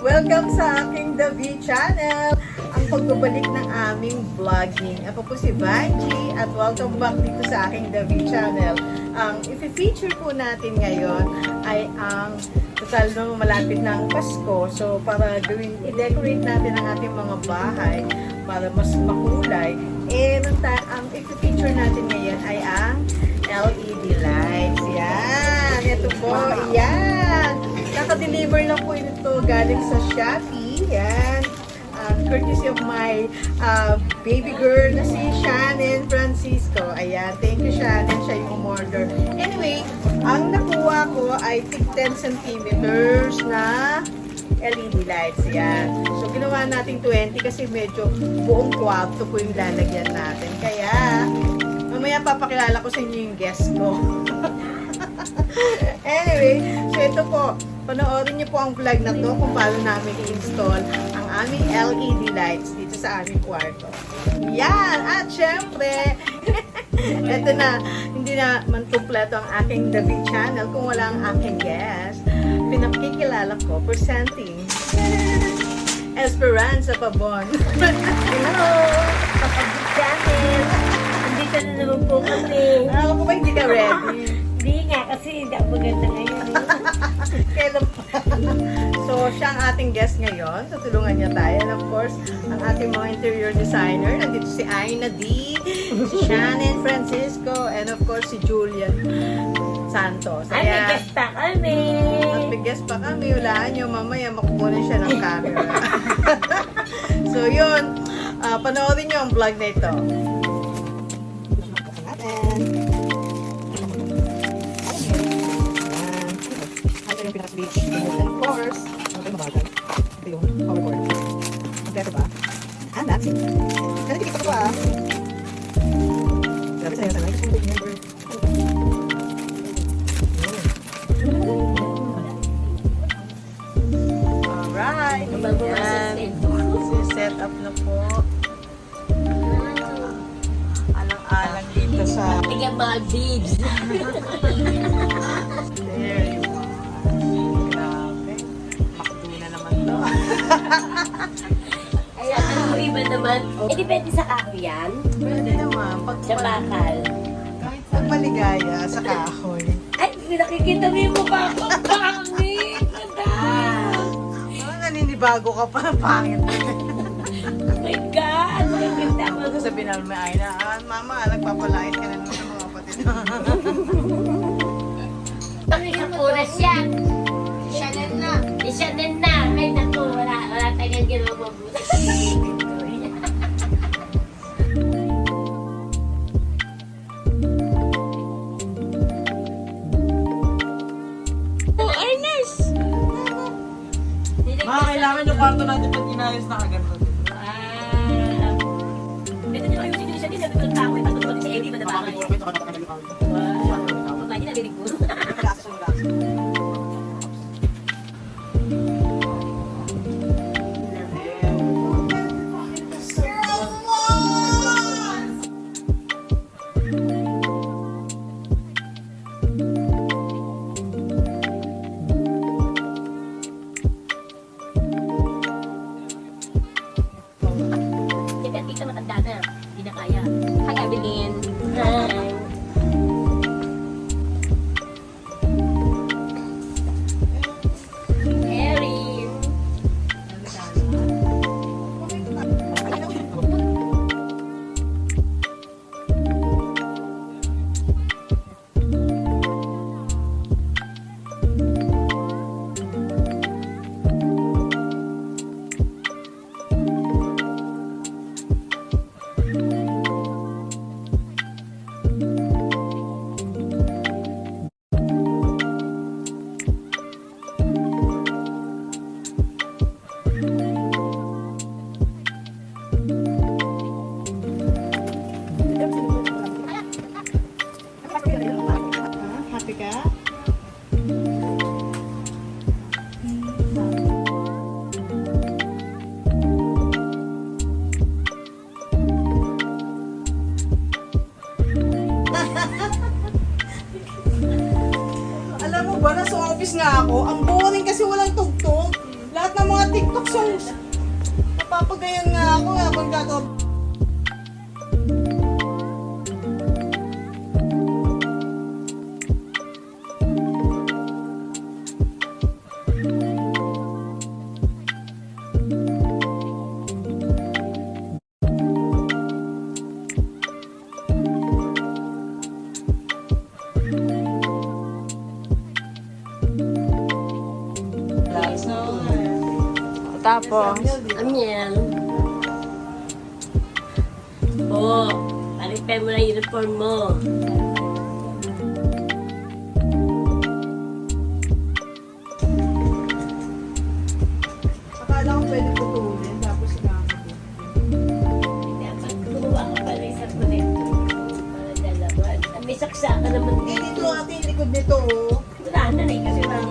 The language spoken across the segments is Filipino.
Welcome sa aking The V Channel, ang pagbabalik ng aming vlogging. Ako po si Vanji at welcome back dito sa aking The V Channel. Ang i-feature po natin ngayon ay ang total no, malapit ng Pasko. So para i-decorate natin ang ating mga bahay para mas makulay. And ang i-feature natin ngayon ay ang LED lights. Yan! Ito po, yan! Naka-deliver lang po ito galing sa Shopee. Yan. Courtesy of my baby girl na si Shannon Francisco. Ayan. Thank you, Shannon. Siya yung umorder. Anyway, ang nakuha ko ay 10 centimeters na LED lights. Yan. So, ginawa natin 20 kasi medyo buong kwarto po yung lalagyan natin. Kaya, mamaya papakilala ko sa inyo yung guest ko. Anyway, so ito po, panoorin niyo po ang vlog na to kung paano namin i-install ang aming LED lights dito sa aming kwarto. Yan! At syempre, ito na, hindi na man kumpleto ang aking The V Channel kung wala ang aking guest. Pinakikilala ko, presenting Esperanza Pabon. Hello! Kapag channel, nandito na naman po kami. Alam ko ba hindi ka ready? Hindi nga, kasi hindi ako maganda ngayon. Kailan pa? So, siya ang ating guest ngayon. Tutulungan niya tayo. And of course, ang ating mga interior designer. Nandito si Aina D, si Shannon Francisco, and of course, si Julian Santos. Ay, may guest pa kami. At may guest pa kami. Hulaan niyo, mamaya makukunin siya ng camera. So, yun. Panoorin niyo ang vlog na ito. Yung pinaka-switch. And of course, ito yung mabagal. Ito yung power cord. Kompleto ba? And that's it. Nandito ko pa. Grabe sa'yo, sana. Kasi hindi remember. Alright. Yan. Set up na po. Alang-alang dito sa... Tingnan mga beads. There you go. Grabe. Makdo na naman to. Ay, ano mo iba naman? Eh, depende sa kahoy yan. Pwede naman. Sa bakal. Kahit pag maligaya sa kahoy. Ay, nakikita mo yung mukha ko. Pangit! Madam! Parang naninibago ka pa ng pangit. Oh my God! Nakikita mo. Sabi namin may Aina, mama, nagpapalait ka na naman ng mga kapatid. Pakisang oras yan. Shannon na. Isyanin na. Ay, naku, wala tayong ginawa mabuti. Oh, Ernest! Kailangan yung kwarto natin pag inayos na kaganda. Ito nyo ayusin yung isa din. Sabi ko ng tao, ipatutulog si Eddie, madabakal. Wow. Pagkain na, lilig po. Tita matanda na. Hindi na kaya. Hi, Evelyn. Hi. Erin. Happy ka? Alam mo ba, nasa office nga ako, ang boring kasi walang tugtog. Lahat ng mga TikTok songs. Napapagayan nga ako habang gagawa. Tapos, Amiel. Oo. Paripen mo na yung uniform mo. akala ko pwede putulin, tapos ikakabit. Dapat gumawa ka pala isang konekto. Para dalawan. May saksakan naman Hindi dito. dito ate, yung likod nito oh. Wala na eh, kasi wala.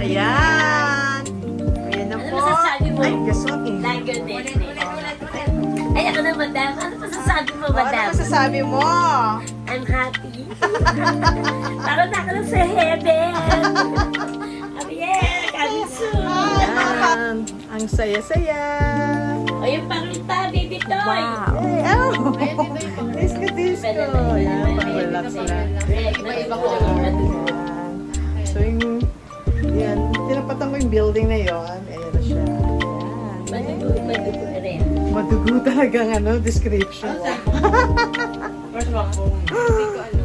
Ayan. Ayan na Ano po. masasabi mo? Ay, gasot eh. Like your next Ay, ako na, madam. Ano masasabi mo, Ano madam? masasabi mo? I'm happy. Parang na ako na sa heaven. Amiel, coming soon. Ayan. Ang saya-saya. O yung panglita, baby toy. Hey, oh. Disco. Ayan, pang-relax lang. Iba-iba ko lang. Ayan. So yung, yan, tinapatan mo yung building na yon. Ayan na siya. Ayan. Madugo na rin. Madugo talagang ano, description. Hindi ko alam.